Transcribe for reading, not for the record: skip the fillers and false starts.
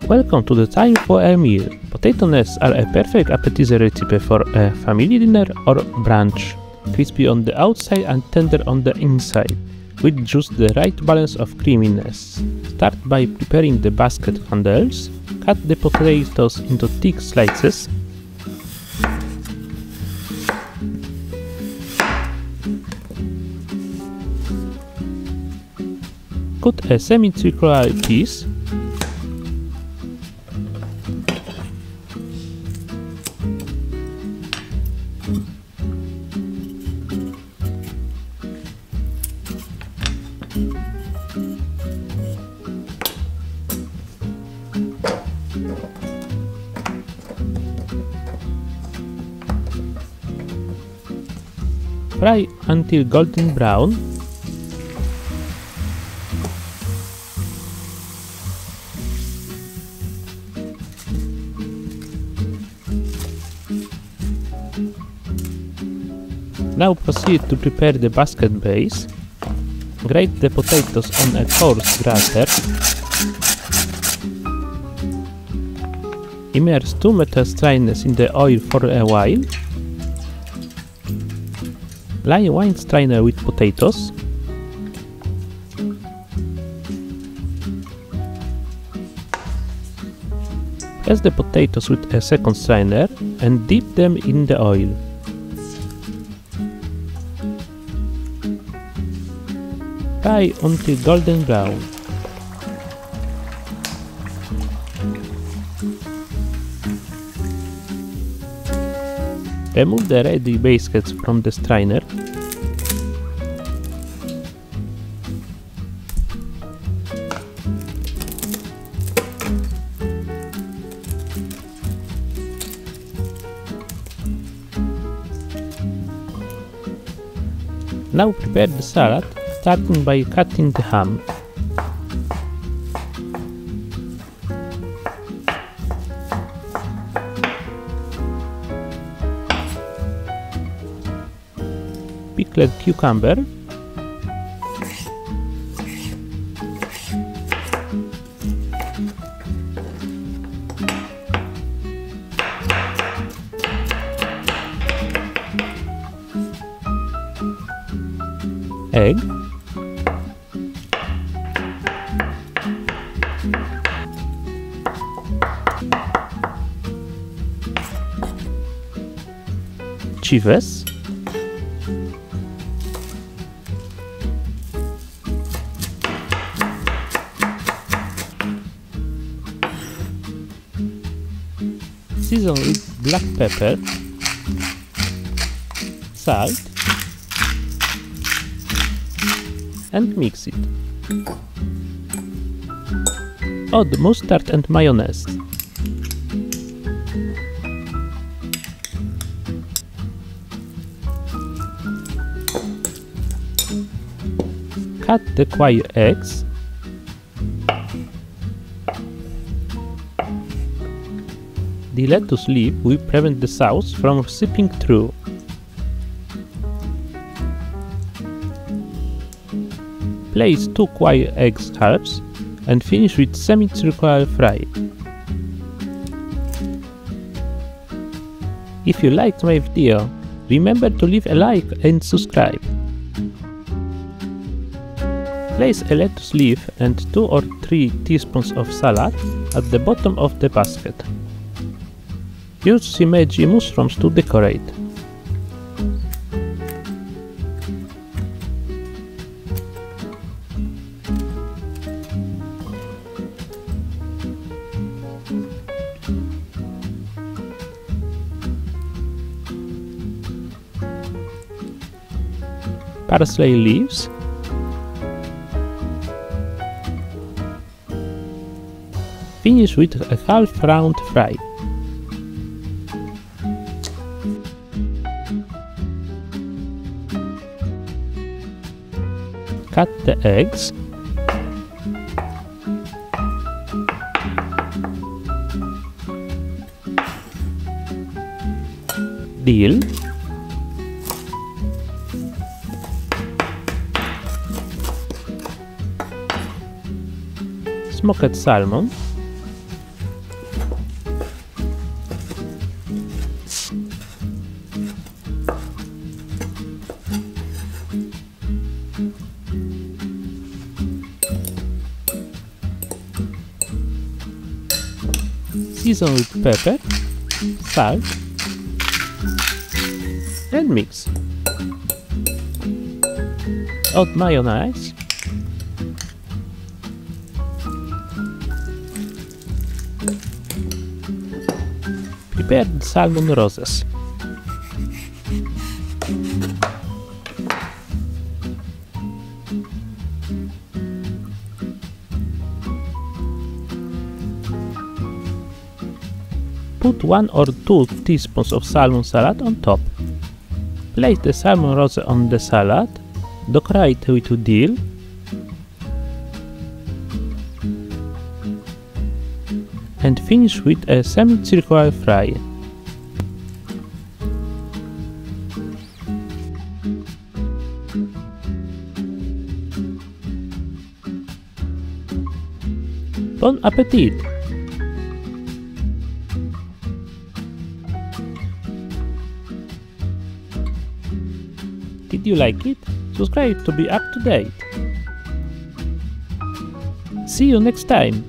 Welcome to the time for a meal. Potato nests are a perfect appetizer recipe for a family dinner or brunch. Crispy on the outside and tender on the inside, with just the right balance of creaminess. Start by preparing the basket handles. Cut the potatoes into thick slices. Cut a semi-circular piece. Fry until golden brown. Now proceed to prepare the basket base. Grate the potatoes on a coarse grater. Immerse 2 metal strainers in the oil for a while. Line one strainer with potatoes. Press the potatoes with a second strainer and dip them in the oil. Fry until golden brown. Remove the ready baskets from the strainer. Now prepare the salad, starting by cutting the ham. Pickled cucumber, egg, chives, season with black pepper, salt, and mix it. Add mustard and mayonnaise. Cut the quail eggs. The lettuce leaf will prevent the sauce from seeping through. Place 2 quail eggs halves and finish with semi-circular fry. If you liked my video, remember to leave a like and subscribe. Place a lettuce leaf and 2 or 3 teaspoons of salad at the bottom of the basket. Use shimeji mushrooms to decorate. Parsley leaves, finish with a half round fry. Cut the eggs. Dill. Smoked salmon, Season with pepper, salt, and mix. Add mayonnaise, prepared salmon roses. Put 1 or 2 teaspoons of salmon salad on top. Place the salmon rose on the salad, decorate with dill, and finish with a semicircular fry. Bon appetit! Did you like it? Subscribe to be up to date. See you next time!